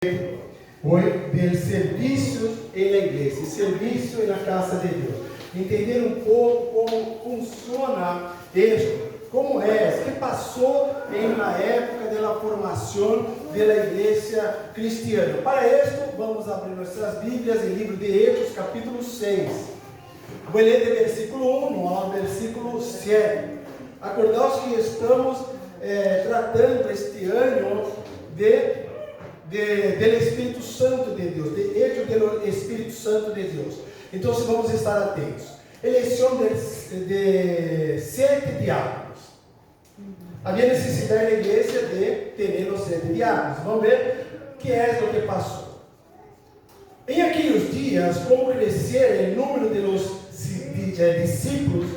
Hoy del servicio en la iglesia, servicio en la casa de Dios. Entender um pouco como funciona esto, como é, que passou na época da formação da igreja cristiana. Para isto, vamos abrir nossas Bíblias em livro de Hechos, capítulo 6. Vou ler do versículo 1 ao versículo 7. Acordaos que estamos tratando este ano do Espírito Santo de Deus, de hecho do Espírito Santo de Deus. Então, vamos estar atentos. Eleição de 7 diáconos. Havia necessidade na igreja de ter os 7 diáconos. Vamos ver o que é o que passou. Em aqueles dias, como crescer o número de los discípulos,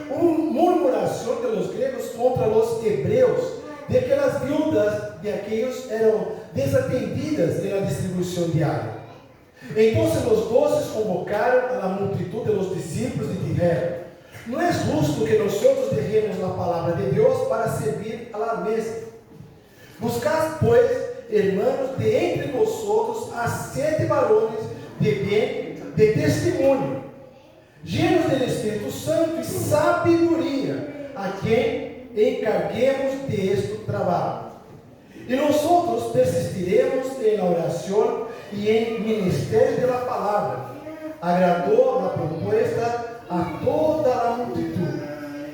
uma murmuração de los gregos contra os hebreus, de que as viúvas de aqueles eram desatendidas na distribuição diária. Então os 12 convocaram a multitud de los discípulos e disseram: não é justo que nós dejemos a palavra de Deus para servir a la mesa. Buscad, pois, hermanos, de entre vosotros a 7 varones de bem, de testemunho, llenos del Espírito Santo e sabedoria, a quem encarguemos de este trabalho. E nós persistiremos em oração e em ministério da palavra. Agradou a proposta a toda a multitud.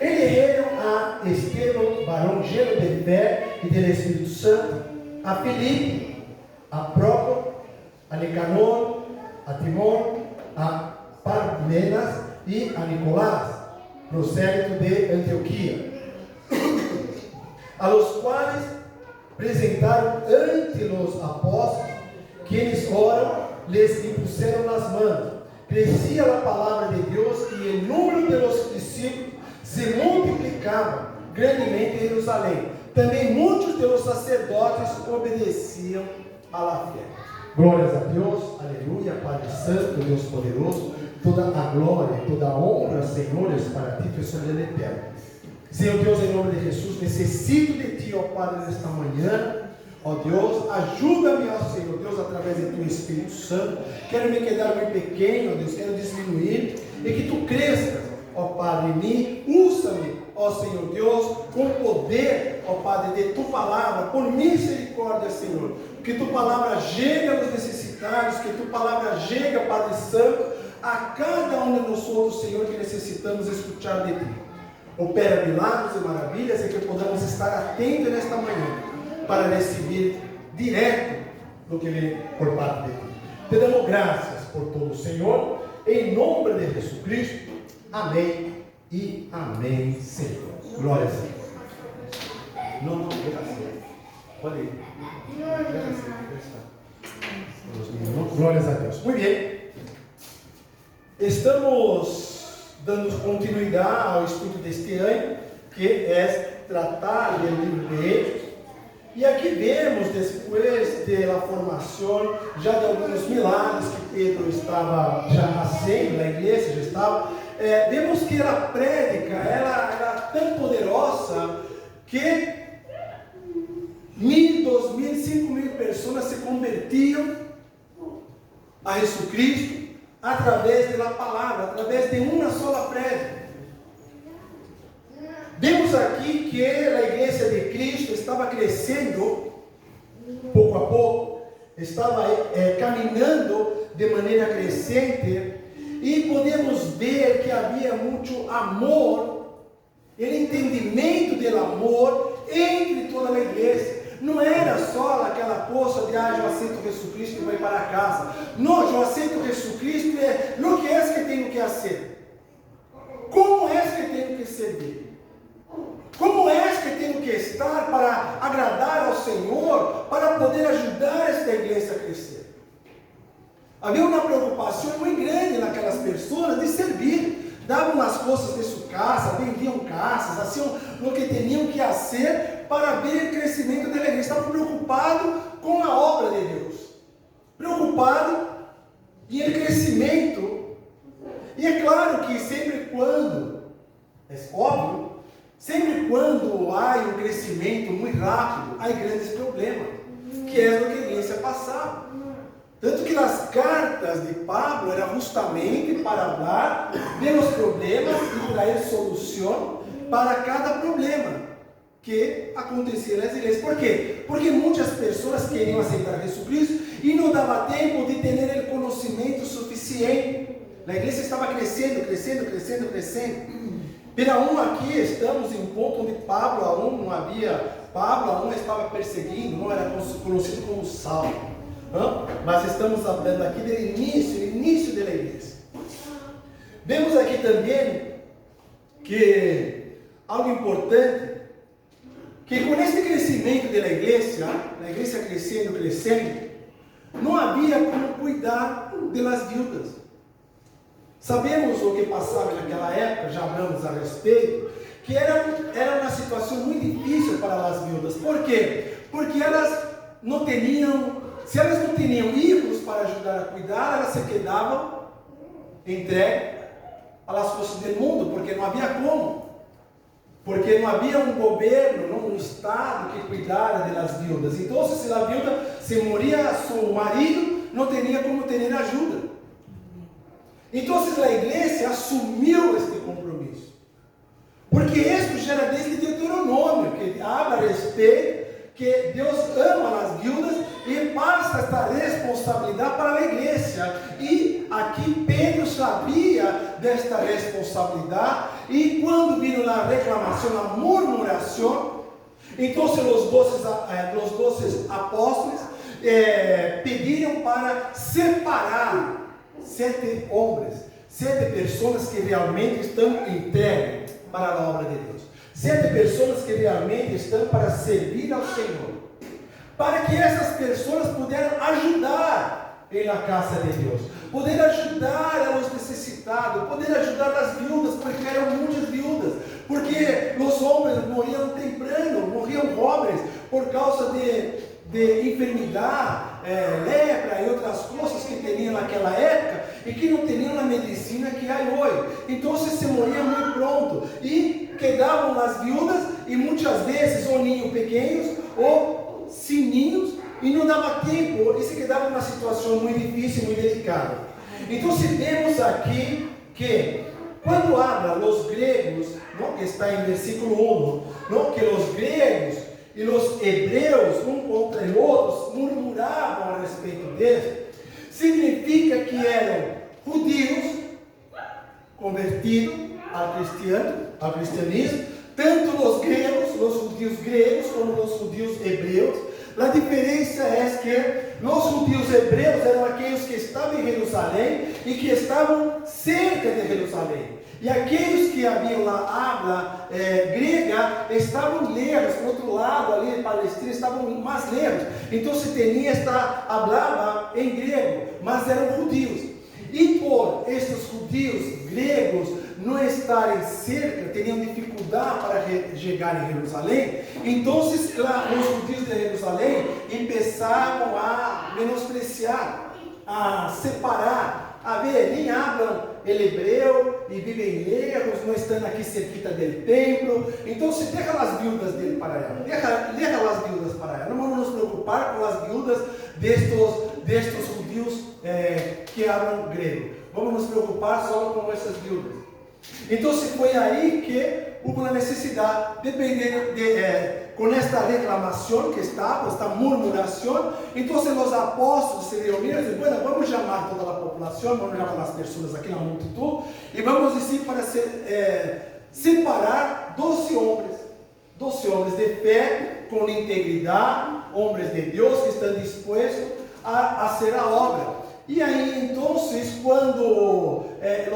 Elegeram a Estevão, varão lleno de fé e do Espírito Santo, a Filipe, a Prócoro, a Nicanor, a Timón, a Parmenas e a Nicolás, prosélito de Antioquia, a los quais apresentaram ante os apóstolos, que eles oram, lhes impuseram nas mãos. Crescia a palavra de Deus e o número de los discípulos se multiplicava grandemente em Jerusalém. Também muitos de los sacerdotes obedeciam à la fé. Glórias a Deus, aleluia, Padre Santo, Deus poderoso, toda a glória, toda a honra, Senhores, para ti, tu és soberano eterno. Senhor Deus, em nome de Jesus, necessito de ti, ó Padre, nesta manhã. Ó Deus, ajuda-me, ó Senhor Deus, através de teu Espírito Santo. Quero me quedar muito pequeno, ó Deus, quero diminuir, e que tu crescas, ó Padre, em mim. Usa-me, ó Senhor Deus, com poder, ó Padre, de tu palavra, por misericórdia, Senhor. Que tu palavra chegue aos necessitados, que tu palavra chegue, Padre Santo, a cada um de nós outros, Senhor, que necessitamos escutar de ti. Opera milagres e maravilhas, e que podamos estar atentos nesta manhã, para receber direto do que vem por parte de ti. Te damos graças por todo o Senhor, em nome de Jesus Cristo. Amém e amém, Senhor. Glória a Deus. Não, pode ir. Glórias a Deus. Muito bem. Estamos dando continuidade ao estudo deste ano, que é tratar do livro de Hechos. E aqui vemos, depois da formação, já de alguns milagres que Pedro estava já fazendo, na igreja já estava, vemos que a prédica era tão poderosa que 1.000, 2.000, 5.000 pessoas se convertiam a Jesus Cristo através da palavra, através de uma só prédica. Vemos aqui que a igreja de Cristo estava crescendo pouco a pouco, estava caminhando de maneira crescente, e podemos ver que havia muito amor, o entendimento do amor entre toda a igreja. Não era só aquela coisa de eu aceito Jesus Cristo e vou para casa. Não, eu aceito Jesus Cristo e o que é que tenho que fazer? Como é que tenho que servir? Como é que tenho que estar para agradar ao Senhor, para poder ajudar esta igreja a crescer? Havia uma preocupação muito grande naquelas pessoas de servir. Davam as coisas de sua casa, vendiam casas, faziam o que tinham que fazer para ver o crescimento da igreja. Estavam preocupados com a obra de Deus, preocupados em o crescimento. E é claro que sempre quando, é óbvio, há um crescimento muito rápido, há grandes problemas, que é o que a igreja iglesia passava. Tanto que as cartas de Pablo eram justamente para falar dos problemas e trazer solução para cada problema que acontecia nas igrejas. Por quê? Porque muitas pessoas queriam aceitar Jesus Cristo e não dava tempo de ter o conhecimento suficiente. A igreja estava crescendo. Pero aún aqui estamos em um ponto onde Pablo aún estava perseguindo, não era conhecido como Saulo. Mas estamos falando aqui do início da igreja. Vemos aqui também que algo importante, que com este crescimento da igreja, a igreja crescendo, não havia como cuidar das viúvas. Sabemos o que passava naquela época, já hablamos a respeito, que era uma situação muito difícil para as viúvas. Por quê? Porque elas não tinham, se elas não tinham filhos para ajudar a cuidar, elas se quedavam entregues às forças do mundo, porque não havia como. Porque não havia um governo, um Estado que cuidara das viúvas. Então, se a viúva se moria, seu marido não tinha como ter ajuda. Então, a igreja assumiu este compromisso. Porque isso já era desde Deuteronômio, que habla a respeito que Deus ama as viúvas e passa esta responsabilidade para a igreja. E aqui Pedro sabia desta responsabilidade, e quando viram a reclamação, a murmuração, então os 12 apóstolos pediram para separar 7 homens, 7 pessoas que realmente estão entregues para a obra de Deus, 7 pessoas que realmente estão para servir ao Senhor, para que essas pessoas pudessem ajudar na casa de Deus, poder ajudar os necessitados, poder ajudar as viúvas, porque eram muitas viúvas, porque os homens morriam temprano, morriam pobres por causa de enfermidade, lepra e outras coisas que tinham naquela época e que não tinham a medicina que há hoje. Então se morria muito pronto e quedavam as viúvas, e muitas vezes ou ninhos pequenos ou sem ninhos, e não dava tempo, e se quedava numa situação muito difícil, muito delicada. Então vemos aqui que quando habla os gregos, que está em versículo 1, que os gregos e os hebreus, um contra os outros, murmuravam a respeito deles, significa que eram judeus convertidos ao cristianismo, tanto os judeus gregos, como os judeus hebreus. A diferença é que os judeus hebreus eram aqueles que estavam em Jerusalém e que estavam cerca de Jerusalém. E aqueles que haviam a habla grega estavam lejos, por outro lado, ali em Palestina, estavam mais lejos. Então se tinha hablava em grego, mas eram judeus. E por estes judeus gregos não estarem cerca, teriam dificuldade para chegar em Jerusalém, então os judeus de Jerusalém começavam a menospreciar, a separar, a ver, nem hablam hebreu e vivem lejos, não estão aqui cerquita do templo. Então se deixa as viúvas dele para ela, deixa as viúvas para ela. Não vamos nos preocupar com as viúvas destes judeus que hablam grego. Vamos nos preocupar só com essas viúvas. Então foi aí que houve uma necessidade, dependendo com esta reclamação que estava, esta murmuração. Então os apóstolos se reuniram e disseram: bueno, vamos chamar toda a população, vamos chamar as pessoas aqui na multitud, e vamos dizer para separar 12 homens de fé, com integridade, homens de Deus que estão dispostos a fazer a obra. E aí, então, quando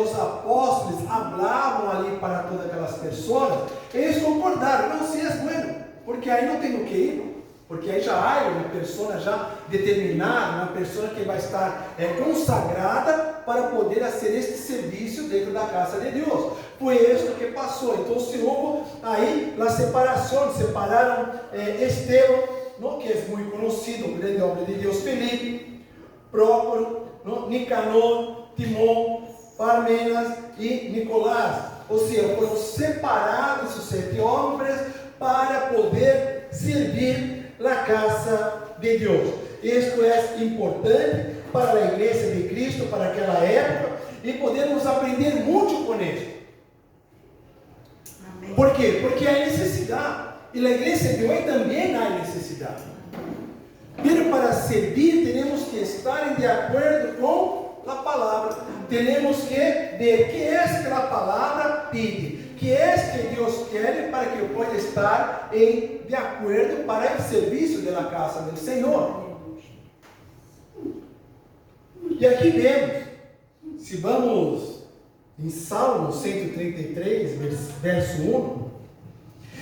os apóstolos falavam ali para todas aquelas pessoas, eles concordaram: não, sim, é bueno, porque aí não tenho que ir, porque aí já há uma pessoa já determinada, uma pessoa que vai estar consagrada para poder fazer este serviço dentro da casa de Deus. Foi isso que passou. Então, se houve aí a separação, separaram Estevão, que é muito conhecido, o grande homem de Deus, Felipe, Prócoro, Nicanor, Timão, Parmenas e Nicolás. Ou seja, foram separados os 7 homens para poder servir na casa de Deus. isto é importante para a igreja de Cristo, para aquela época, e podemos aprender muito com isso. Amém. Por quê? Porque há necessidade, e na igreja de hoje também há necessidade. Pero para servir, temos que estar de acordo com a palavra. Temos que ver que é que a palavra pede, que é que Deus quer para que eu possa estar de acordo para o serviço da casa do Senhor. E aqui vemos, se vamos em Salmo 133, verso 1,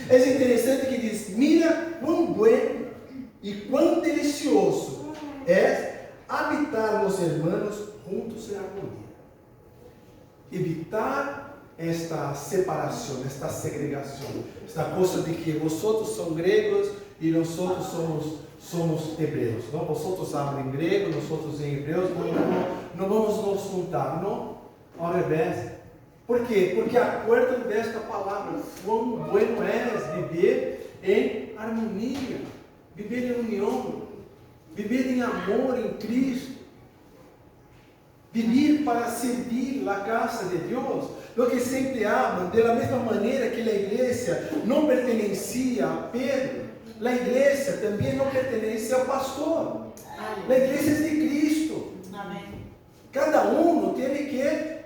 é interessante que diz: mira quão bueno e quão delicioso é habitar os irmãos juntos em harmonia. Evitar esta separação, esta segregação, esta coisa de que vosotros são gregos e nós somos hebreus. Não, vosotros hablam em grego, nós em hebreus, não vamos nos juntar, não? Ao revés. Por quê? Porque acordo desta palavra, quão bueno é viver em harmonia, viver em união, viver em amor em Cristo. Vivir para servir a casa de Deus, lo que sempre hablam, de la mesma maneira que a igreja não pertencia a Pedro, a igreja também não pertence ao pastor, a igreja é de Cristo. Amém. Cada um tem que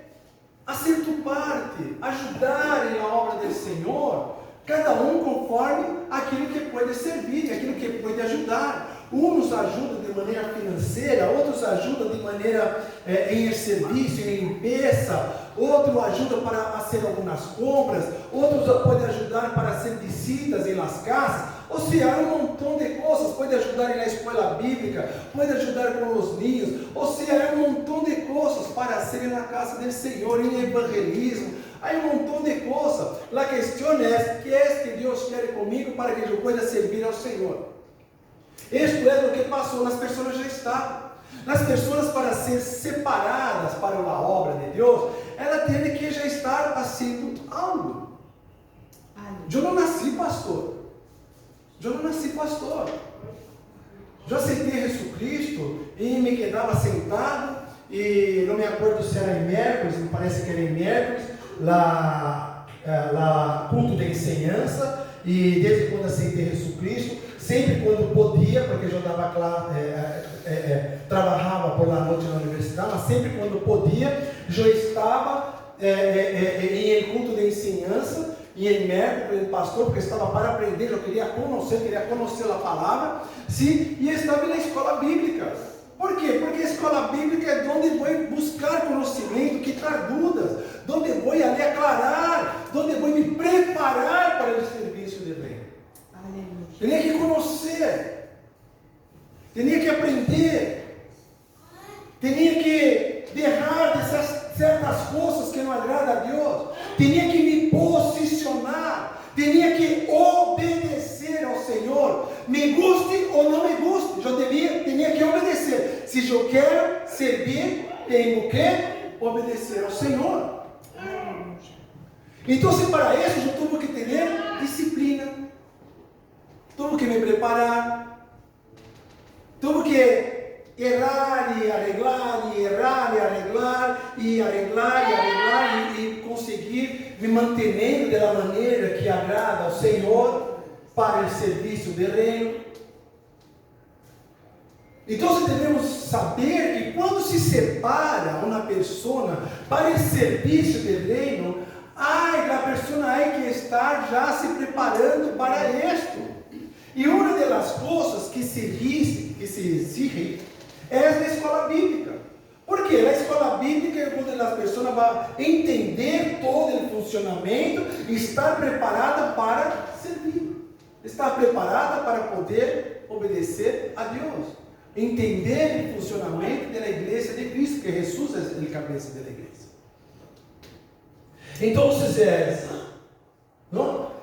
fazer sua parte, ajudar na obra do Senhor, cada um conforme aquilo que pode servir, aquilo que pode ajudar. Uns ajudam de maneira financeira, outros ajudam de maneira em serviço, em limpeza, outro ajuda para fazer algumas compras, outros podem ajudar para fazer visitas em las casas. Ou seja, há um montão de coisas, pode ajudar na escola bíblica, pode ajudar com os ninhos, ou seja, há um montão de coisas para fazer na casa do Senhor, em evangelismo. Há um montão de coisas. A questão é, que é que Deus quer comigo para que eu possa servir ao Senhor? Isto é o que passou, as pessoas já estavam. As pessoas, para ser separadas para a obra de Deus, ela tem que já estar fazendo algo. Eu não nasci pastor. Eu aceitei Jesus Cristo e me quedava sentado, e não me acordo se era em miércoles, me parece que era em miércoles, lá culto de ensinança, e desde quando aceitei Jesus Cristo, sempre quando podia, porque eu trabalhava por la noite na universidade, mas sempre quando podia, eu estava em culto de ensinança, e em médico, pelo pastor, porque estava para aprender, eu queria conhecer a palavra, sim, e estava na escola bíblica. Por quê? Porque a escola bíblica é onde vou buscar conhecimento, quitar dúvidas, onde vou ali aclarar, onde vou me preparar para o serviço de reino. Tinha que conhecer, tinha que aprender, tinha que deixar dessas certas coisas que não agradam a Deus, tinha que me posicionar, tinha que obedecer ao Senhor, me guste ou não me guste, eu tinha que obedecer. Se eu quero servir, tenho que obedecer ao Senhor. Então, para isso, eu tenho que ter disciplina, tenho que me preparar, tenho que errar e arreglar, e errar e arreglar, e arreglar e arreglar, e conseguir me manter da maneira que agrada ao Senhor para o serviço do reino. Então devemos saber que quando se separa uma pessoa para o serviço do reino, a pessoa tem que estar já se preparando para isto. E uma das coisas que se exige é a escola bíblica. Porque a escola bíblica é quando a pessoa vai entender todo o funcionamento e estar preparada para servir, estar preparada para poder obedecer a Deus, entender o funcionamento da igreja de Cristo, que Jesus é o cabeça da igreja. Então, não?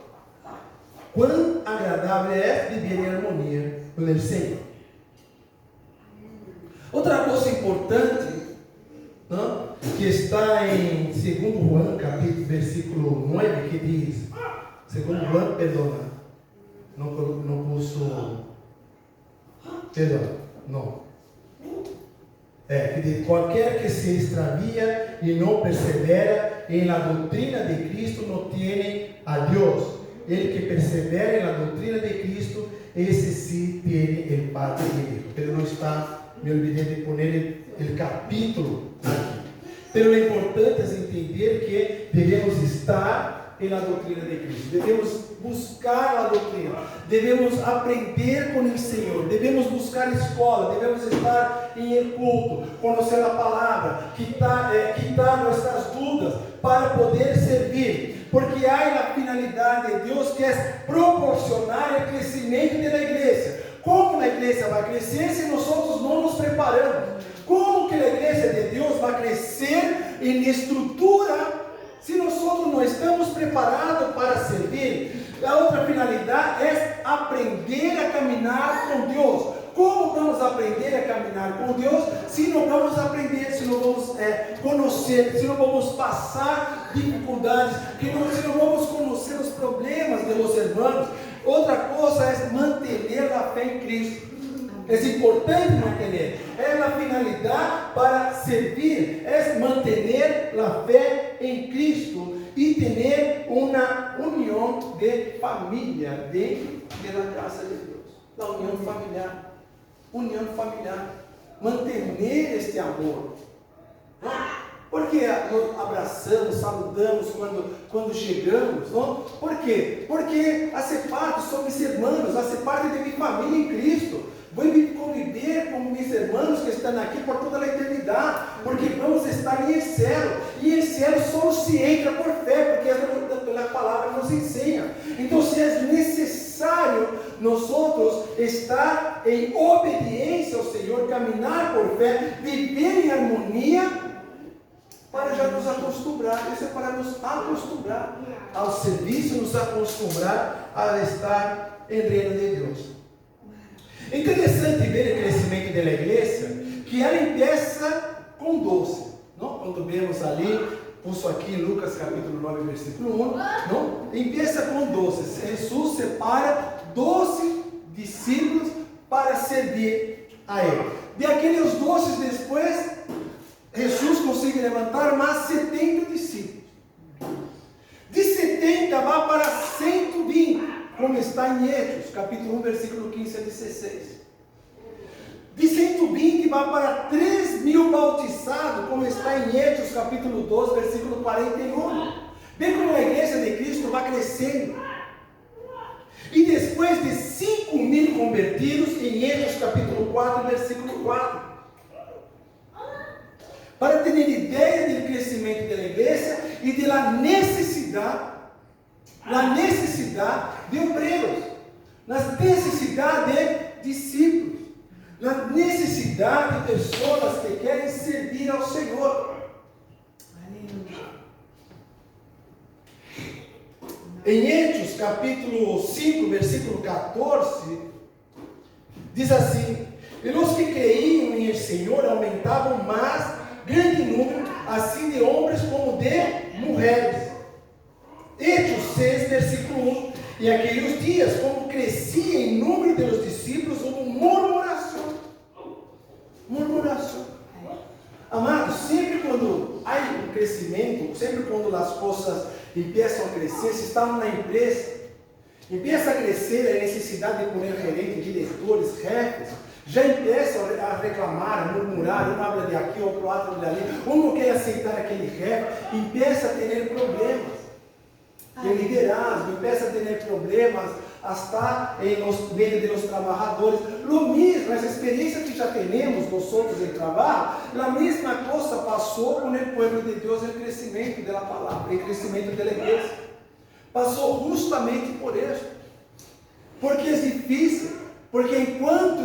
Quão agradável é viver em harmonia com o Senhor. Outra coisa importante, não? Que está em 2 João, capítulo, versículo 9, que diz, 2 João, perdona, não pulso, perdão, Não. Que de qualquer que se extravia e não persevera em la doutrina de Cristo não tem a Deus. Ele que persevera em la doutrina de Cristo, esse sim tem el Padre de Deus. Pero não está, me olvidei de poner o capítulo aqui. Pero o importante é entender que devemos estar na doutrina de Cristo, devemos buscar a doutrina, devemos aprender com o Senhor, devemos buscar escola, devemos estar em culto, conhecer a palavra, quitar nossas dúvidas para poder servir, porque há a finalidade de Deus que é proporcionar o crescimento da igreja. Como a igreja vai crescer se nós não nos preparamos? Como que a igreja de Deus vai crescer em estrutura se nós não estamos preparados para servir? A outra finalidade é aprender a caminhar com Deus. Como vamos aprender a caminhar com Deus se não vamos aprender, se não vamos conhecer, se não vamos passar dificuldades, se não vamos conhecer os problemas de los irmãos? Outra coisa é manter a fé em Cristo. É importante manter, a finalidade para servir, manter a fé em Cristo e ter uma união de família dentro da casa de Deus, da união familiar, manter este amor, não? Porque nós abraçamos, saludamos quando chegamos, não? Por quê? Porque a ser parte somos irmãos, a ser parte de minha família em Cristo. Vou conviver com meus irmãos que estão aqui por toda a eternidade, porque vamos estar em céu, e em céu só se entra por fé, porque a palavra nos ensina. Então, se é necessário nós estar em obediência ao Senhor, caminhar por fé, viver em harmonia, para já nos acostumbrar, isso é para nos acostumbrar ao serviço, nos acostumbrar a estar em reino de Deus. Interessante ver o crescimento da igreja, que ela começa com 12, não? Quando vemos ali, puso aqui em Lucas capítulo 9, versículo 1, não? Começa com 12, Jesus separa 12 discípulos para servir a Ele. De aqueles 12 depois, Jesus consegue levantar mais 70 discípulos. De 70 vai para 120. Como está em Hechos, capítulo 1, versículo 15 a 16. De 120 vai para 3.000 bautizados, como está em Hechos, capítulo 12, versículo 41. Vê como a igreja de Cristo vai crescendo. E depois de 5.000 convertidos, em Hechos, capítulo 4, versículo 4. Para ter ideia do crescimento da igreja e da necessidade de obreiros, na necessidade de discípulos, na necessidade de pessoas que querem servir ao Senhor. Em Hechos, capítulo 5, versículo 14, diz assim: e os que creiam em Senhor aumentavam mais grande número, assim de homens como de mulheres. Hechos 6, versículo 1. E aqueles dias, como crescia em número de los discípulos, houve murmuração. Amados, sempre quando há um crescimento, sempre quando as coisas começam a crescer, se estamos na empresa, começa a crescer a necessidade de poner gerentes, diretores, jefes, já começam a reclamar, a murmurar, um habla de aqui, outro habla de ali, um não quer aceitar aquele jefe, começa a ter problemas. De liderazgo, começa a ter problemas hasta en los medio de los trabajadores. Lo mismo, essa experiência que já temos nós outros em trabalho, a mesma coisa passou com o povo de Deus em crescimento da palavra, em crescimento da igreja. Passou justamente por isso. Porque é difícil, porque enquanto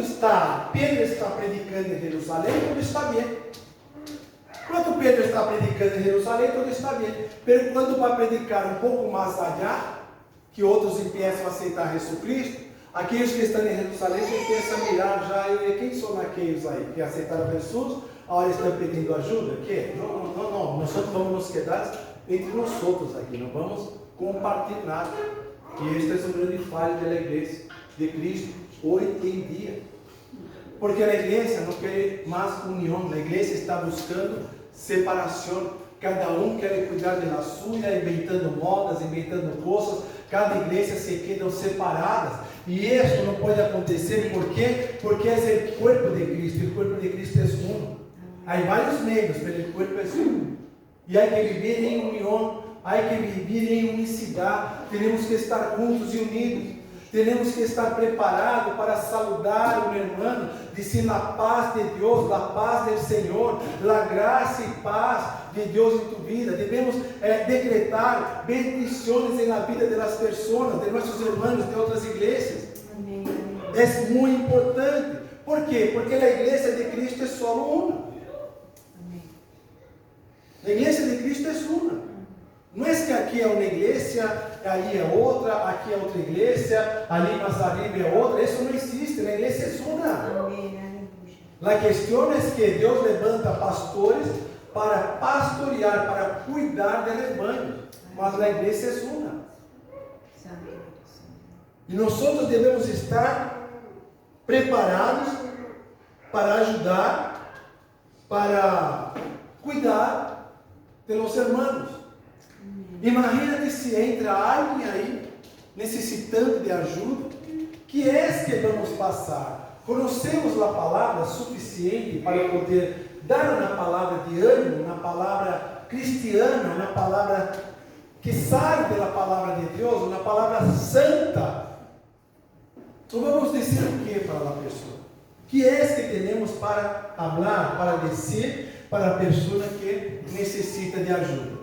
Pedro está predicando em Jerusalém, tudo está bem. Enquanto Pedro está predicando em Jerusalém, tudo está bem. Mas quando vai predicar um pouco mais allá, que outros empiezam a aceitar Jesus Cristo, aqueles que estão em Jerusalém já começam a mirar já, quem são aqueles aí que aceitaram Jesus, agora estão pedindo ajuda? Que? Não, nós vamos nos quedar entre nós outros aqui, não vamos compartilhar nada. E este é um grande falho da igreja de Cristo, hoje em dia. Porque a igreja não quer mais união, a igreja está buscando separação. Cada um quer cuidar da sua, inventando modas, inventando coisas. Cada igreja se quedam separadas. E isso não pode acontecer, ¿por quê? Porque é o corpo de Cristo, e o corpo de Cristo é um. Há vários meios, mas o corpo é um. E há que viver em união, há que viver em unicidade. Temos que estar juntos e unidos. Temos que estar preparados para saludar o irmão, dizer a paz de Deus, a paz do Senhor, a graça e paz de Deus em tu vida. Devemos decretar bendições na vida das pessoas, de nossos irmãos de outras igrejas. Amém. É muito importante. Por quê? Porque a igreja de Cristo é só uma. Amém. A igreja de Cristo é uma. Não é que aqui é uma igreja, ali é outra, aqui é outra igreja, ali mais arriba é outra. Isso não existe, a igreja é uma. Amém. A questão é que Deus levanta pastores para pastorear, para cuidar do rebanho. Mas a igreja é uma. E nós devemos estar preparados para ajudar, para cuidar de los hermanos. Imagina se entra alguém aí necessitando de ajuda, que é que vamos passar? Conhecemos a palavra suficiente para poder dar uma palavra de ânimo, uma palavra cristiana, uma palavra que sai da palavra de Deus, uma palavra santa. Então vamos dizer o que para a pessoa? Que é que temos para falar, para dizer para a pessoa que necessita de ajuda?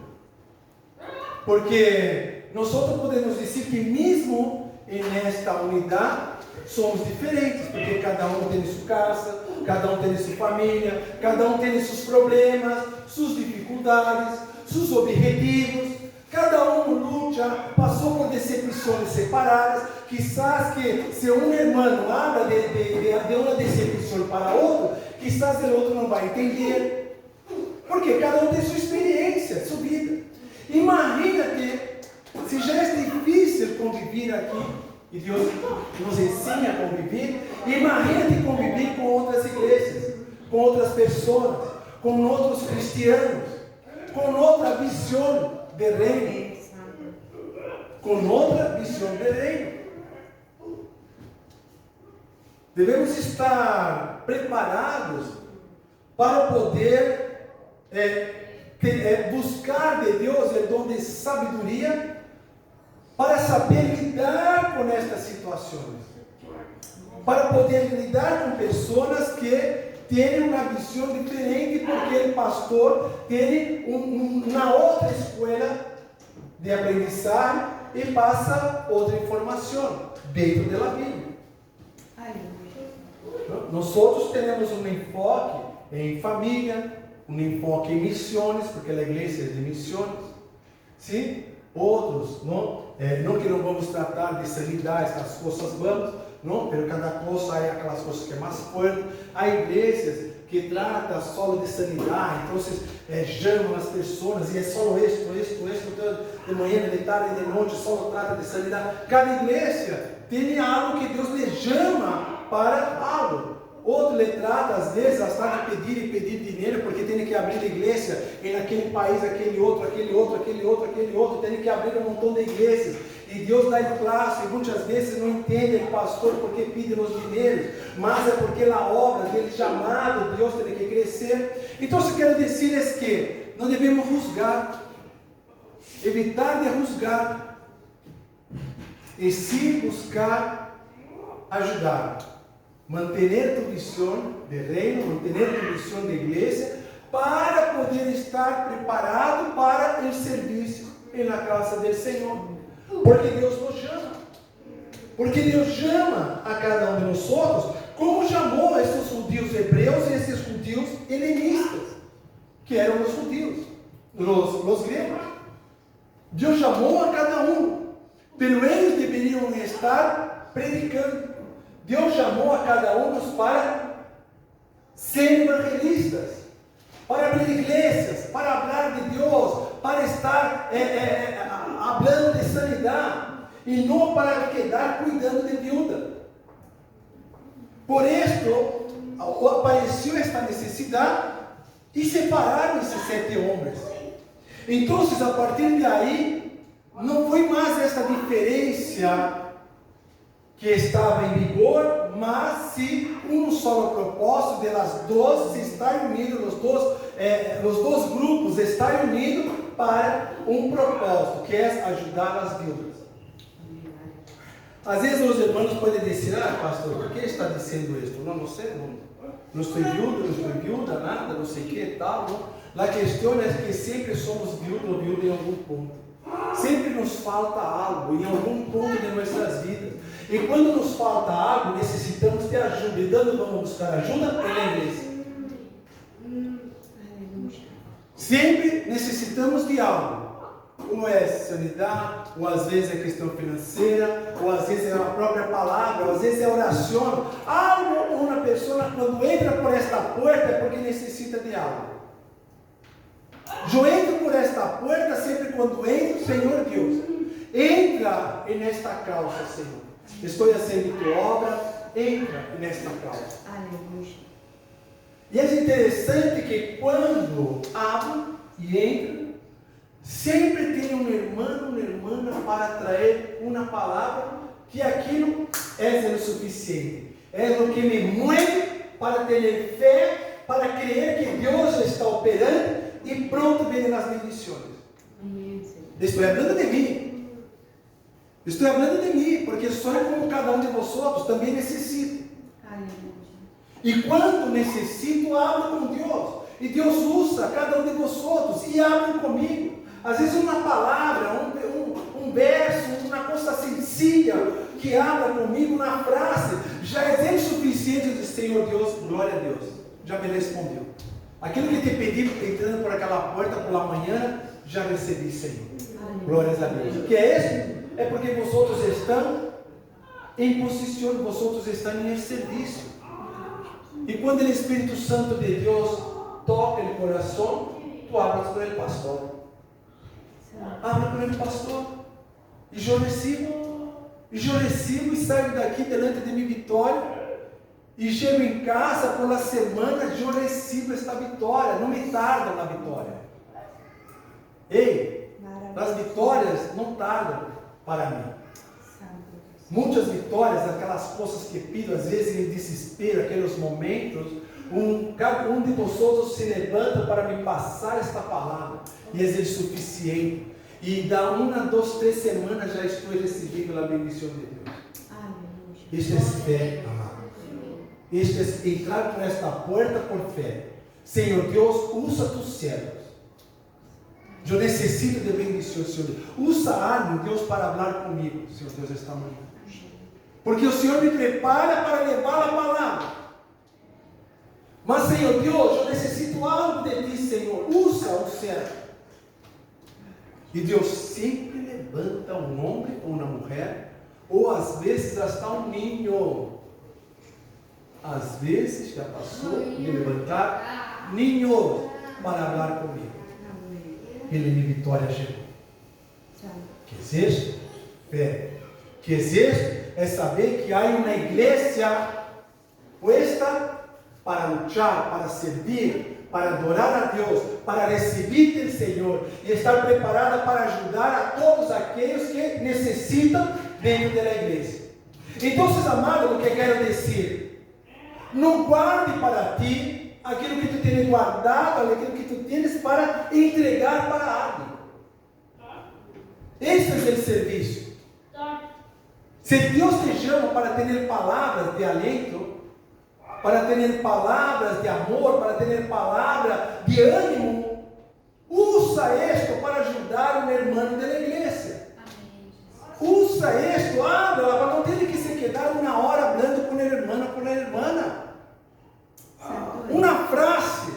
Porque nós podemos dizer que mesmo nesta unidade somos diferentes, porque cada um tem sua casa, cada um tem sua família, cada um tem seus problemas, suas dificuldades, seus objetivos. Cada um luta, passou por decepções separadas. Quizás que se um irmão habla de uma decepção para outro, quizás o outro não vai entender, porque cada um tem sua experiência, sua vida. Imagina-te, se já é difícil conviver aqui, e Deus nos ensina a conviver, imagina-te conviver com outras igrejas, com outras pessoas, com outros cristianos, com outra visão de reino, com outra visão de reino. Devemos estar preparados para poder buscar de Deus o dom de sabedoria para saber lidar com estas situações, para poder lidar com pessoas que têm uma visão diferente, porque o pastor tem uma outra escola de aprendizagem e passa outra informação dentro da Bíblia. Nós temos um enfoque em família, um enfoque em missões, porque a igreja é de missões. Sim? Outros, não que não vamos tratar de sanidade, essas coisas vamos, não, pero cada coisa é aquelas coisas que é mais forte. Há igrejas que tratam só de sanidade, então chamam as pessoas e é só isto, de manhã, de tarde, de noite, só trata de sanidade. Cada igreja tem algo que Deus lhe chama para algo. Outro lhe trata, às vezes, de pedir dinheiro, porque tem que abrir a igreja em aquele país, aquele outro, tem que abrir um montão de igrejas. E Deus dá em classe, e muitas vezes não entende o pastor porque pede os dinheiros, mas é porque a obra dele, chamado, Deus tem que crescer. Então, o que eu quero dizer é que não devemos juzgar, evitar de juzgar, e sim buscar ajudar. Manter tu visão de reino, manter tu visão de igreja, para poder estar preparado para o serviço na casa do Senhor. Porque Deus nos chama. Porque Deus chama a cada um de nós outros, como chamou esses judeus hebreus e esses judeus helenistas, que eram os judeus, os gregos. Deus chamou a cada um, pero eles deveriam estar predicando. Deus chamou a cada um para ser evangelistas, para abrir igrejas, para falar de Deus, para estar falando de sanidade, e não para quedar cuidando de viúva. Por isso, apareceu esta necessidade e separaram esses 7 homens. Então, a partir de aí, não foi mais esta diferença que estava em vigor, mas sim um só propósito de las duas estar unidos, os dois grupos estar unidos para um propósito, que é ajudar as viúvas. Às vezes os irmãos podem dizer, pastor, por que está dizendo isso? Não sei, não estou viúva, nada, não sei o que, tal. Não. A questão é que sempre somos viúvos ou viúvas em algum ponto. Sempre nos falta algo, em algum ponto de nossas vidas. E quando nos falta algo, necessitamos de ajuda. E dando vamos buscar ajuda pela igreja. Sempre necessitamos de algo. Ou é sanidade, ou às vezes é questão financeira, ou às vezes é a própria palavra, ou às vezes é oração. Algo, uma pessoa quando entra por esta porta é porque necessita de algo. Eu entro por esta porta sempre quando entro, Senhor Deus, entra nesta causa, Senhor. Estou fazendo tua obra, entra nesta causa. Aleluia. E é interessante que quando abro e entro, sempre tem um irmão, uma irmã para trazer uma palavra que aquilo é o suficiente. É o que me move para ter fé, para crer que Deus está operando e pronto vem as bendições. Estou falando de mim. Estou falando de mim, porque sou como cada um de vocês também necessita. E quando necessito, abro com Deus. E Deus usa cada um de vocês e abre comigo. Às vezes uma palavra, um verso, uma coisa sencilla que abra comigo na frase, já é suficiente de Senhor Deus, glória a Deus, já me respondeu. Aquilo que te pedi entrando por aquela porta pela manhã, já recebi, Senhor. Glórias a Deus. O que é isso? É porque vocês estão em posição, vocês estão em serviço. E quando o Espírito Santo de Deus toca o coração, tu abres para o pastor. Abre para ele, pastor. E eu recebo e saio daqui delante de minha vitória. E chego em casa pela semana, eu recebo esta vitória. Não me tardo na vitória. Ei, as vitórias não tardam para mim. Muitas vitórias, aquelas coisas que pido, às vezes em desespero, aqueles momentos, cada um de vocês se levanta para me passar esta palavra. E é suficiente. E da 1, 2, 3 semanas já estou recebendo a bendição de Deus. Isto é fé, amado. Isto é entrar por esta porta por fé. Senhor Deus, usa tus servos. Eu necessito de bendição, Senhor. Usa a Deus para falar comigo, Senhor Deus, esta manhã. Porque o Senhor me prepara para levar a palavra. Mas, Senhor Deus, eu necessito algo de ti, Senhor. Usa o servo. E Deus sempre levanta um homem ou uma mulher, ou às vezes até um ninho. Às vezes já passou de levantar ninho para falar comigo. E minha vitória chegou. Que existe fé. Que existe é saber que há uma igreja puesta para lutar, para servir, para adorar a Deus, para receber do Senhor e estar preparada para ajudar a todos aqueles que necessitam dentro da igreja. Então, amado, o que eu quero dizer? Não guarde para ti aquilo que tu tens guardado, aquilo que tu tens para entregar para alguém. Este é o serviço. Se Deus te chama para ter palavras de alento, para ter palavras de amor, para ter palavras de ânimo, usa isto para ajudar um irmão da igreja. Usa isto, habla, para não ter que se quedar uma hora falando com a irmã, Uma frase.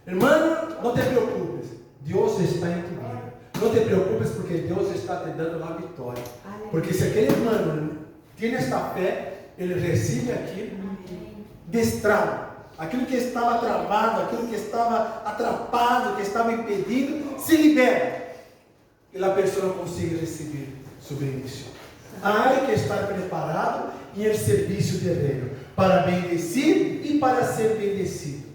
Irmã, não te preocupes, Deus está em tu vida. Não te preocupes porque Deus está te dando a vitória. Porque se aquele irmão tem esta fé, ele recebe aquilo, destrava. Aquilo que estava travado, aquilo que estava atrapado, que estava impedido, se libera. E a pessoa consegue receber sua bendição. Há que estar preparado em el serviço de reino. para bendecir e para ser bendecido,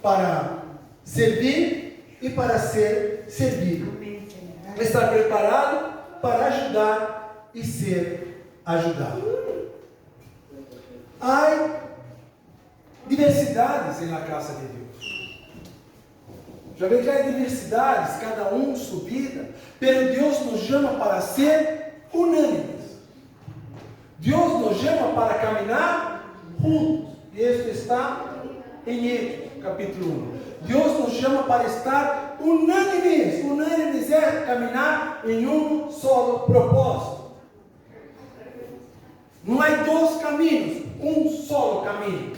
para servir e para ser servido, estar preparado para ajudar e ser ajudado. Há diversidades na casa de Deus. Já vê que há diversidades, cada um sua vida, pero Deus nos chama para ser unânimes. Deus nos chama para caminhar juntos. E isso está em Êxodo, capítulo 1. Deus nos chama para estar unânimes. Unânimes é caminhar em um só propósito. Não há dois caminhos, um só caminho.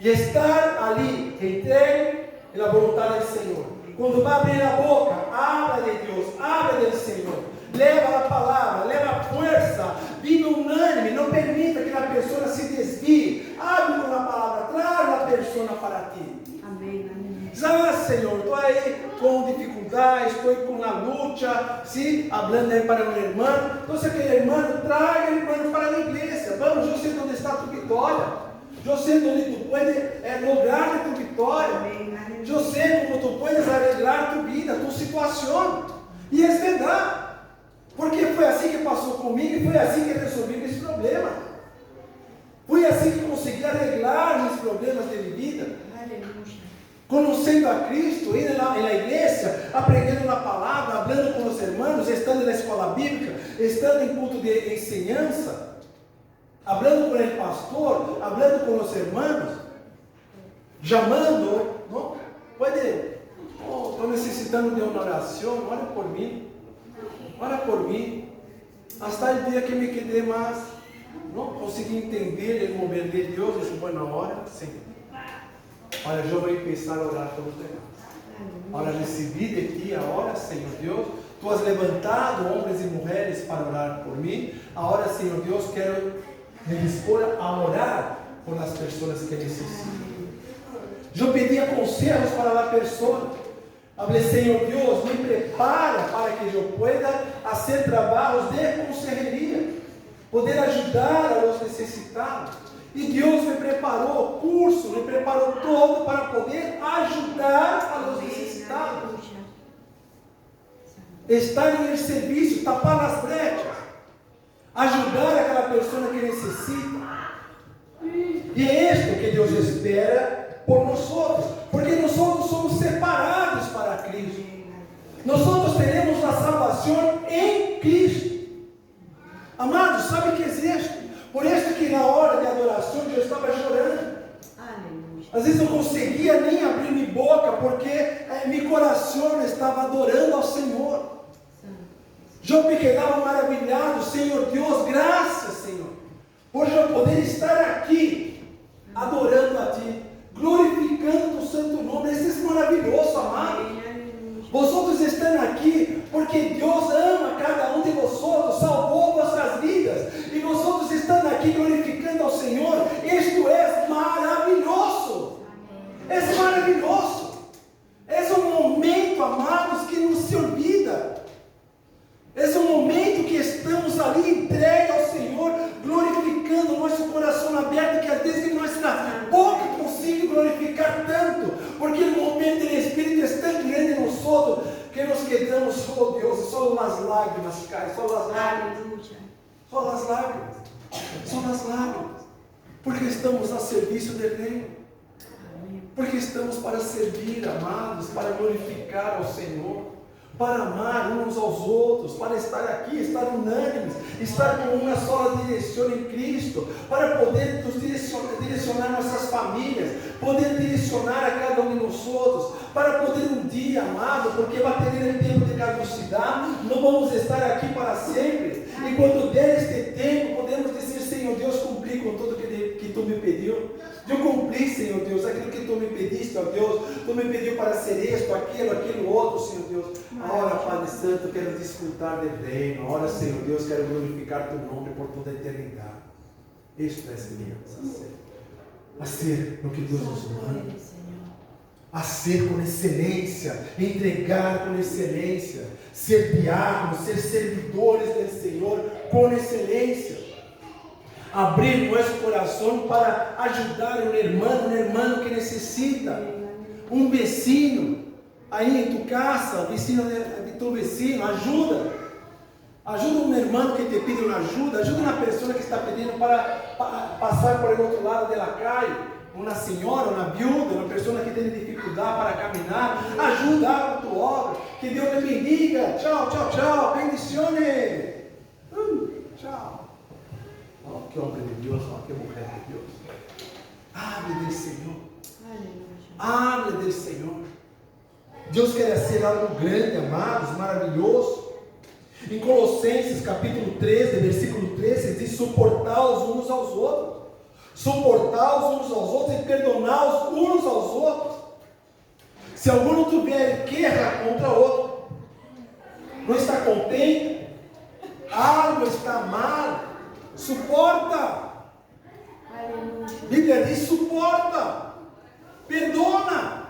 E estar ali entregue na vontade do Senhor. Quando vai abrir a boca, habla de Deus, habla do Senhor. Leva a palavra, leva a força, vive unânime, não permita que a pessoa se desvie. Abre com a palavra, traz a pessoa para ti. Amém, amém. Ah, Senhor, estou aí com dificuldade, estou com a luta, sim, hablando aí para um irmão. Então, se aquele irmão, traga o irmão para a igreja. Vamos, eu sei onde está a tua vitória. Eu sei onde tu puedes lograr a tua vitória. Eu sei como tu puedes arreglar a tua vida, a tua situação. E é verdade. Porque foi assim que passou comigo e foi assim que resolvi esse problema. Foi assim que consegui arreglar os problemas de minha vida. Conhecendo a Cristo, indo na igreja, aprendendo a palavra, falando com os irmãos, estando na escola bíblica, estando em culto de ensinança, falando com o pastor, falando com os irmãos, chamando, não? Pode, estou necessitando de uma oração, ora por mim. Ora por mim, hasta o dia que me quedei mais, não consegui entender o mover de Deus, disse, bueno, hora, Senhor. Olha, eu vou começar a orar pelos demais. Agora recebi de ti a hora, Senhor Deus. Tu has levantado homens e mulheres para orar por mim. Agora, Senhor Deus, quero me dispor a orar por as pessoas que necessitam. Eu pedi conselhos para a pessoa. Falei, Senhor Deus, me prepara para que eu pueda fazer trabalhos de consejeria, poder ajudar a os necessitados. E Deus me preparou o curso, me preparou todo para poder ajudar a os necessitados. Estar em serviço, tapar as brechas, ajudar aquela pessoa que necessita. E é isto que Deus espera por nós outros, porque nós outros somos separados para Cristo. Nós outros teremos a salvação em Cristo. Amados, sabe que existe? Por isso que na hora de adoração eu estava chorando. Às vezes eu não conseguia nem abrir minha boca, porque meu coração estava adorando ao Senhor. Eu me quedava maravilhado, Senhor Deus, graças, Senhor, por eu poder estar aqui, adorando a Ti, glorificando o Santo Nome. Isso é maravilhoso, amado. Vosotros estão aqui porque Deus ama cada um de vosotros, salvou vossas vidas, e vosotros estão aqui glorificando ao Senhor. Isto é maravilhoso. É maravilhoso. É um momento, amados, que não se olvida. É um momento que estamos ali entregues ao Senhor, glorificando, nosso coração aberto, que às vezes nossa boca consiga glorificar tanto, porque o momento do Espírito é tão grande em nós outros, que nos quedamos, oh Deus, só as lágrimas caem, só as lágrimas, só as lágrimas, só as lágrimas, porque estamos a serviço do Reino, porque estamos para servir, amados, para glorificar ao Senhor, para amar uns aos outros, para estar aqui, estar unânimes, estar com uma só direção em Cristo, para poder nos direcionar nossas famílias, poder direcionar a cada um de nós outros, para poder um dia, amado, porque vai ter tempo de caducidade, não vamos estar aqui para sempre, e quando der este tempo, podemos dizer, Senhor Deus, cumpri com tudo que Tu me pediu. Eu cumpri, Senhor Deus, aquilo que Tu me pediste, ó Deus. Tu me pediu para ser isto, aquilo outro, Senhor Deus. Agora, Pai Santo, quero desfrutar do reino. Agora, Senhor Deus, quero glorificar Teu nome por toda a eternidade. Isto é, Senhor, a ser no que Deus nos manda, a ser com excelência, entregar com excelência, ser diáconos, ser servidores do Senhor com excelência. abrir nosso coração para ajudar um irmão que necessita, um vecino, aí em tu casa, vecino de tu vecino, ajuda um irmão que te pede uma ajuda uma pessoa que está pedindo para passar por o outro lado da calle, uma senhora, uma viúva, uma pessoa que tem dificuldade para caminhar, ajuda a tua obra, que Deus te bendiga, tchau, bendiciones, tchau. Oh, que homem de Deus, oh, que mulher de Deus. Hable del Senhor. Hable del Senhor. Deus quer ser algo grande, amados, maravilhoso. Em Colossenses capítulo 13, versículo 13, diz: suportar-os uns aos outros. Suportar-os uns aos outros e perdonar-os uns aos outros. Se algum tiver guerra contra outro, não está contente, algo está mal, suporta. A Bíblia diz: suporta, perdona.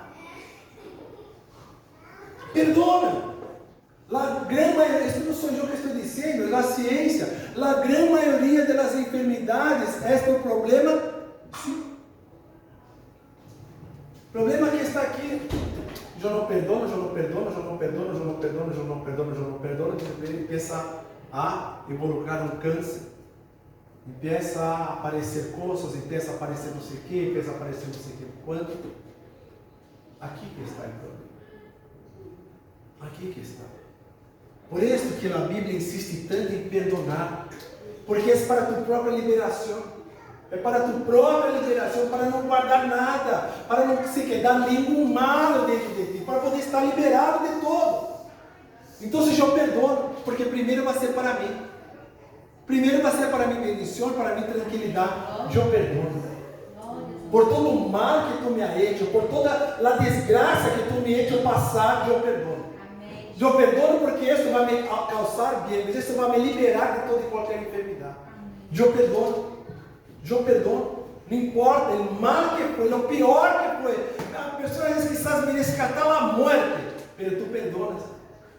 La gran mayoría, esto no soy yo que estoy diciendo, es la ciencia. La gran mayoría de las enfermedades, este problema, sí. Problema que está aqui. Eu não perdono. Empieza a involucrar um câncer. Empieza a aparecer coisas, empieza a aparecer não sei o que, empieza a aparecer não sei o que. Quanto? Aqui que está o problema. Aqui que está. Por isso que a Bíblia insiste tanto em perdonar, porque é para tu própria liberação, é para tu própria liberação, para não guardar nada, para não se quedar nenhum mal dentro de ti, para poder estar liberado de todo. Então, se eu perdono, porque primeiro vai ser para mim, bendição, para mim tranquilidade, eu perdono. Por todo o mal que tu me has hecho, por toda a desgraça que tu me has hecho passar, eu perdono. Eu perdono porque isso vai me causar bem, mas isso vai me liberar de toda e qualquer enfermidade. Eu perdono. Não importa o mal que foi, o pior que foi. A pessoa quizás me rescatar a morte, mas tu perdonas.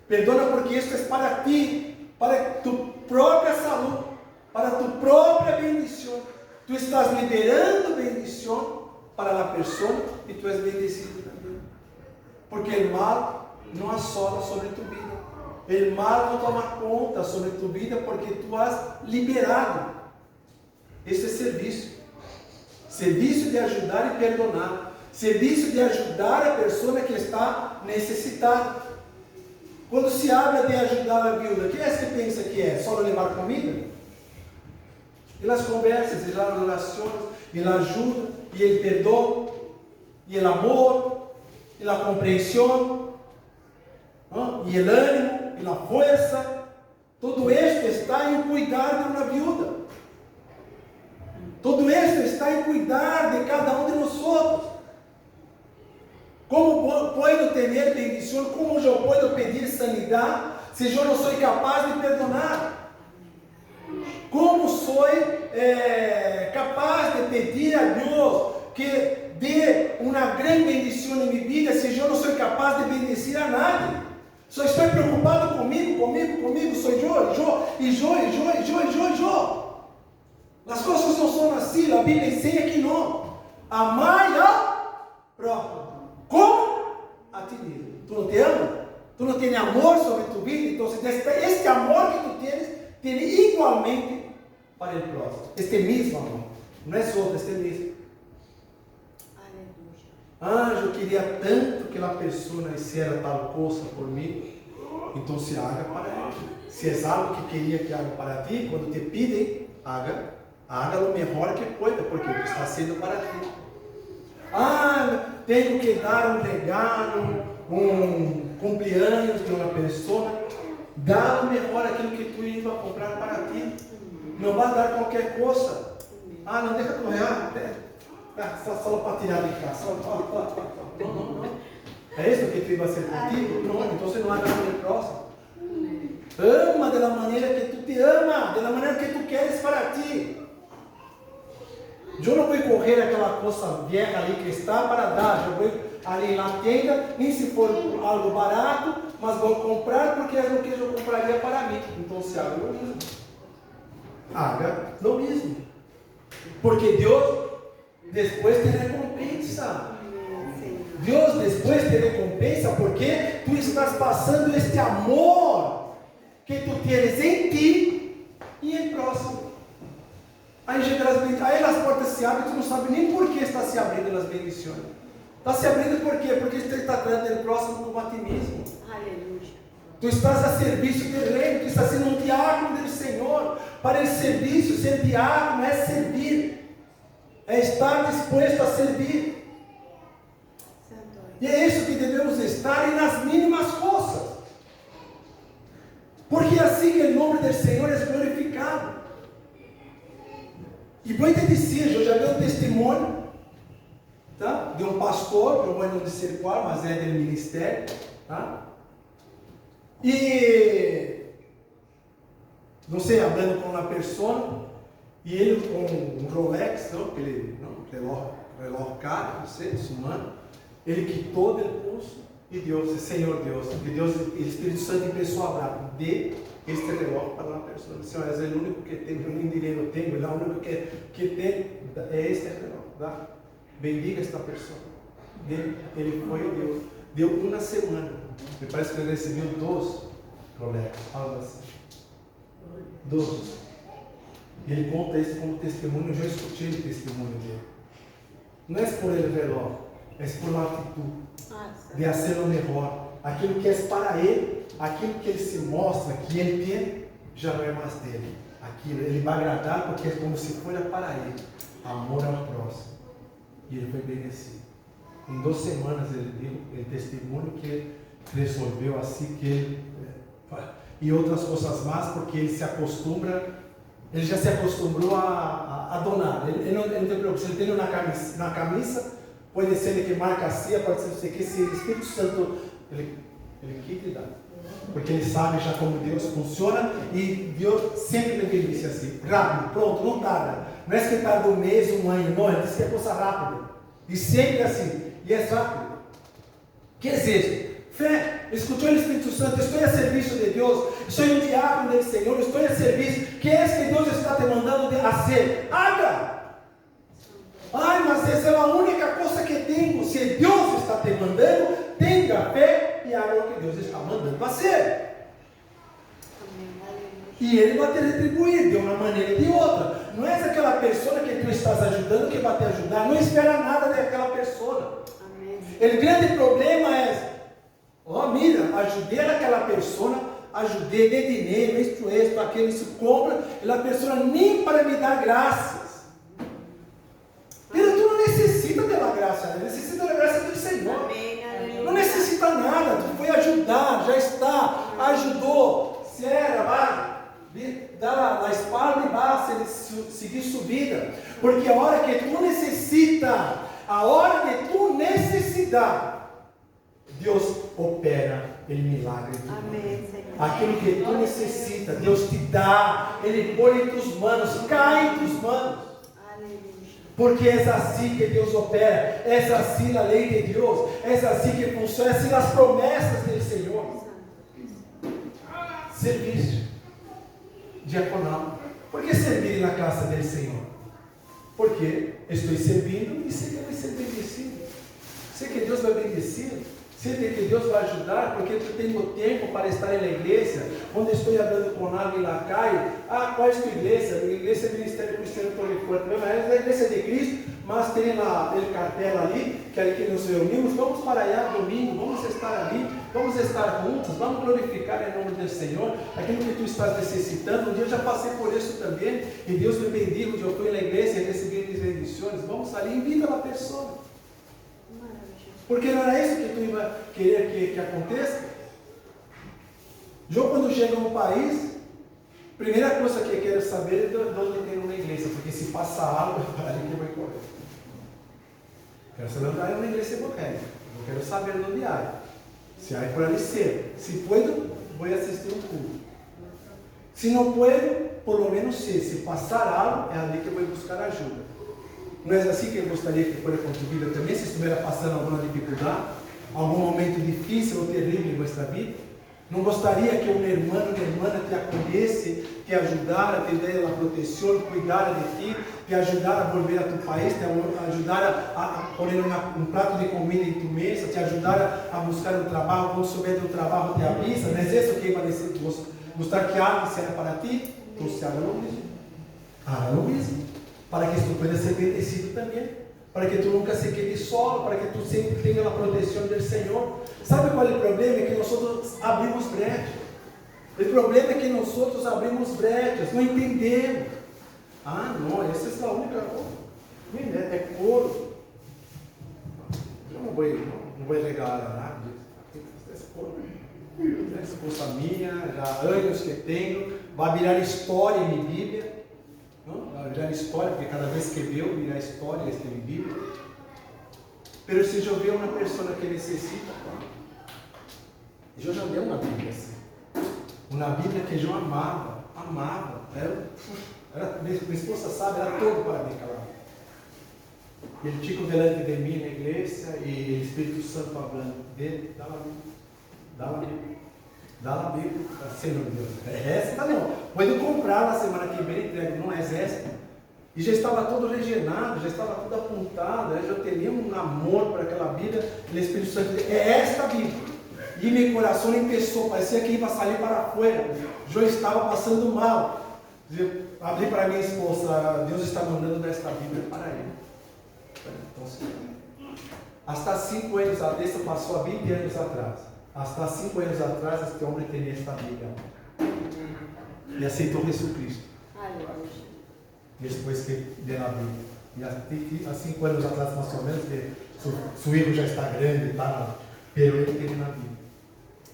Perdona porque isso é para ti, para tu própria saúde, para tu própria bendição. Tu estás liberando bendição para a pessoa e tu és bendecido também. Porque o mal não assola sobre tu vida. O mal não toma conta sobre tu vida porque tu has liberado. Esse é serviço. Serviço de ajudar e perdonar. Serviço de ajudar a pessoa que está necessitada. Quando se habla de ajudar a viúva, quem é que pensa que é? Só levar comida? E as conversas, e as relações, e a ajuda, e o perdão, e o amor, e a compreensão, e o ânimo, e a força. Todo isto está em cuidar de uma viúva. Todo isto está em cuidar de cada um de nós. Como posso ter bendição? Como eu posso pedir sanidade se eu não sou capaz de perdonar? Como sou capaz de pedir a Deus que dê uma grande bendição em minha vida se eu não sou capaz de bendecir a nadie? Só estou preocupado comigo, sou eu. As coisas não são assim, a Bíblia ensina que não. Amai ao próprio como a ti mesmo. Tu não te amas? Tu não tens amor sobre tu vida? Então, este amor que tu tens, tem igualmente para o próximo. Este mesmo amor. Não é outro, este mesmo. Eu queria tanto que a pessoa hiciera tal coisa por mim. Então se haga para ela. Se é algo que queria que haga para ti, quando te pedem, haga o melhor que pueda, porque está sendo para ti. Tenho que dar um regalo, um cumpleaños de uma pessoa. Dá o melhor aquilo que tu iba a comprar para ti. Não vai dar qualquer coisa. Não deixa tu real. Só para tirar de casa. Não. É isso que tu iba a ser contigo? Não, então você não vai dar para o próximo. Ama da maneira que tu te ama, da maneira que tu queres para ti. Eu não vou correr aquela coisa vieja ali que está para dar. Eu vou ali na tenda, nem se for algo barato, mas vou comprar porque é o que eu compraria para mim. Então se haga o mesmo. Haga o mesmo. Porque Deus depois te recompensa. Deus depois te recompensa porque tu estás passando este amor que tu tens em ti e em próximo. Aí chega as portas se abrem, tu não sabe nem por que está se abrindo as bendições. Está se abrindo por quê? Porque tu está tratando o próximo como a ti mesmo. Aleluia. Tu estás a serviço do reino, tu estás sendo um diácono do Senhor. Para esse serviço, ser diácono é servir, é estar disposto a servir. E é isso que devemos estar, e nas mínimas coisas. Porque assim que o nome do Senhor é glorificado. E vou te dizer, eu já vi um testemunho, tá? De um pastor, eu vou não dizer qual, mas é do ministério, tá? E, não sei, andando com uma pessoa, e ele com um Rolex, não, aquele relógio caro, não sei, humano, ele quitou do pulso e Deus, Senhor Deus, e Deus, o Espírito Santo empezou a falar, dê este relógio para uma pessoa. Senhor, é o único que tem, eu nem dinheiro tenho, é o único que tem, é este relógio, tá? Bendiga esta pessoa. Ele foi e deu uma semana. Me parece que ele recebeu 12 Rolex, algo assim. 12. E ele conta isso como testemunho, eu já escutei o testemunho dele. Não é por ele relógio, é por uma atitude de fazer o melhor. Aquilo que é para ele, aquilo que ele se mostra, que ele tem, já não é mais dele. Aquilo ele vai agradar porque é como se fosse para ele. Amor ao próximo. E ele foi bendecido. Em 2 semanas ele deu o testemunho que ele resolveu assim que ele, e outras coisas mais, porque ele se acostumbra, ele já se acostumou a donar. Ele não tem problema. Se ele tem na camisa, pode ser ele que marca assim, pode ser que esse Espírito Santo ele quita e dá. Porque ele sabe já como Deus funciona e Deus sempre me bendice assim, rápido, pronto, não tarda. Não é que tarda um mês, um ano, não, ele diz que é coisa rápida. E sempre assim, e é rápido. Quer dizer, fé, escutou o Espírito Santo, estou a serviço de Deus, sou um diácono do Senhor, estou a serviço, que é que Deus está te mandando a ser? Haga! Ai, mas essa é a única coisa que tenho. Se Deus está te mandando, tenha fé e haga o que Deus está mandando fazer. E Ele vai te retribuir de uma maneira ou de outra. Não é aquela pessoa que tu estás ajudando que vai te ajudar. Não espera nada daquela pessoa. O grande problema é, mira, ajudei aquela pessoa, ajudei de dinheiro, isto, aquilo, isso, compra, e a pessoa nem para me dar graças. Mas tu não necessita da graça, necessita da graça do Senhor. Não necessita nada, tu foi ajudar, já está, ajudou, se era, vai, dá a espalda e vai seguir subida. Porque a hora que tu necessita, a hora que tu necessitar, Deus opera em milagre. Amém, Senhor. Aquilo que tu necessita, Deus te dá, Ele põe em tuas mãos, cai em tuas mãos. Porque é assim que Deus opera, é assim a lei de Deus, é assim que funciona, é assim as promessas do Senhor. Serviço diaconal. Por que servir na casa do Senhor? Porque estou servindo e sei que vai ser bendecido. Sei que Deus vai bendecir. Sei que Deus vai ajudar, porque eu tenho tempo para estar na igreja. Quando estou andando com alguém lá, cai. Qual é a tua igreja? A igreja é Ministério Cristiano Poliforte. É a igreja de Cristo, mas tem aquele cartel ali, que é ali que nos reunimos. Vamos para allá domingo, vamos estar ali, vamos estar juntos, vamos glorificar em nome do Senhor. Aquilo que tu estás necessitando. Um dia eu já passei por isso também, e Deus me bendiga. Eu fui na igreja e recebi as bendições. Vamos ali, invita a pessoa. Porque não era isso que tu ia querer que aconteça? Eu, quando chego a um país, primeira coisa que eu quero saber é de onde eu tenho uma igreja, porque se passa algo, é ali que eu vou correr. Quero saber onde há uma igreja evangélica. Eu quero saber onde há. Se há por ali ser. Se puedo, vou assistir um culto. Se não puedo, por lo menos se passar algo, é ali que eu vou buscar ajuda. Não é assim que eu gostaria que fosse com a tua vida também, se estiver passando alguma dificuldade, algum momento difícil ou terrível em nossa vida? Não gostaria que um irmão ou irmã te acolhesse, te ajudar, a te dar a proteção, cuidar de ti, te ajudar a volver a tu país, te ajudar a poner um prato de comida em tu mesa, te ajudar a buscar um trabalho, quando souber do trabalho te avisa, não é isso que vai dizer, mostrar que algo será para ti, então se haga lo mesmo. Haga lo mesmo, para que tu puedas ser bendecido também, para que tu nunca se quede solo, para que tu sempre tenha a proteção do Senhor. Sabe qual é o problema? É que nós abrimos brechas. O problema é que nós abrimos brechas, não entendemos. Ah, não, essa é a única coisa. É couro. Eu não vou regalar nada. Essa couro. Essa coisa minha, já há anos que tenho, vai virar história em minha Bíblia. Não? Vai virar história, porque cada vez que eu virar história, escrever Bíblia. Mas se eu ver uma pessoa que necessita, eu já dei uma Bíblia assim. Uma Bíblia que eu amava. Minha esposa sabe, era todo para mim aquela Bíblia. Ele fica delante de mim na igreja e o Espírito Santo falando dele, dá a Bíblia, Senhor Deus. É essa? Tá não. Pode comprar na semana que vem, entrega, não é essa. E já estava todo regenado, já estava tudo apontado, já tinha um amor por aquela Bíblia, e o Espírito Santo disse, é esta Bíblia. E meu coração empezou, parecia que ia sair para fora. Eu estava passando mal. Eu abri para minha esposa, Deus está mandando esta Bíblia para ele. Então, hasta 5 anos atrás, isso passou há 20 anos atrás. Hasta 5 anos atrás, este homem tinha esta Bíblia. E aceitou Jesus Cristo. Depois que deu a Bíblia. E há 5 anos atrás, mais ou menos, seu filho já está grande, mas ele teve na Bíblia.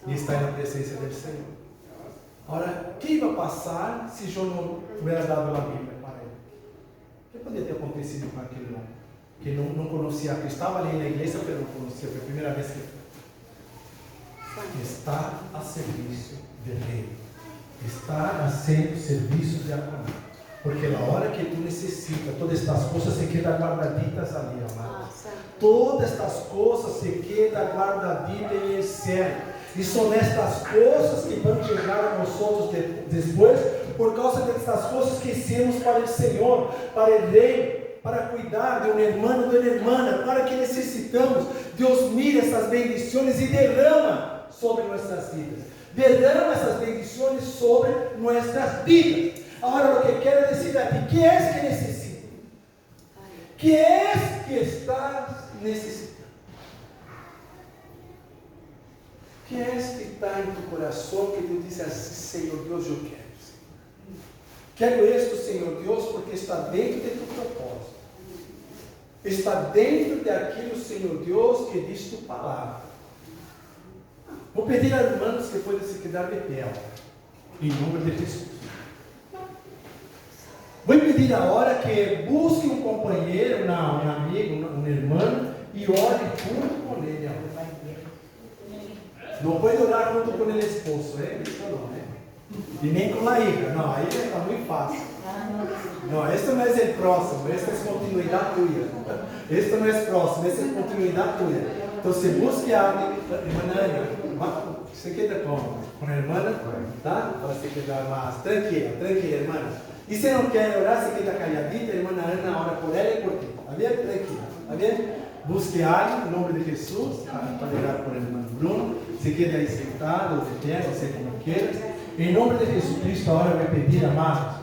E está na presença do Senhor. Agora, o que ia passar se eu não tivesse dado a Bíblia para ele? O que poderia ter acontecido com aquele homem? Que não conhecia, que estava ali na igreja, mas não conhecia, foi a primeira vez que está a serviço do rei. Está a serviço de Abraão. Porque na hora que tu necessita, todas estas coisas se quedam guardaditas ali, amado. Todas estas coisas se quedam guardaditas em céu. E são estas coisas que vão chegar a nós outros depois, por causa destas coisas que hicimos para o Senhor, para o Rei, para cuidar de um irmão, de uma irmã, para que necessitamos. Deus mira essas bendições e derrama sobre nossas vidas. Derrama essas bendições sobre nossas vidas. Agora, o que quero dizer a ti, que é que necessita? Que é que estás necessitando? Que é que está em tu coração que tu diz assim, Senhor Deus, eu quero. Quero isto, Senhor Deus, porque está dentro de tu propósito. Está dentro daquilo, Senhor Deus, que diz tu palavra. Vou pedir a irmãos que podem se quedar de pé, em nome de Jesus. Vou pedir agora que busque um companheiro, um amigo, uma irmã, e ore junto com ele. Não pode orar junto com ele esposo, isso não, né? E nem com a hija, não, aí está muito fácil. Não, este não é o próximo, este é continuidade tua. Este não é o próximo, este é continuidade tua. Então, se busque a irmã Ana, você queda com a irmã, tá? Para se quedar mais tranquila, irmã. E se não quer orar, se queda calladita, a irmã Ana ora por ela e por ti. Está bem? Tranquila, está bem? Busque alguém, em nome de Jesus, para orar por a irmã Bruno. Se queda aí sentado, ou de pé, não sei como queira. Em nome de Jesus Cristo, agora eu vou pedir, amados,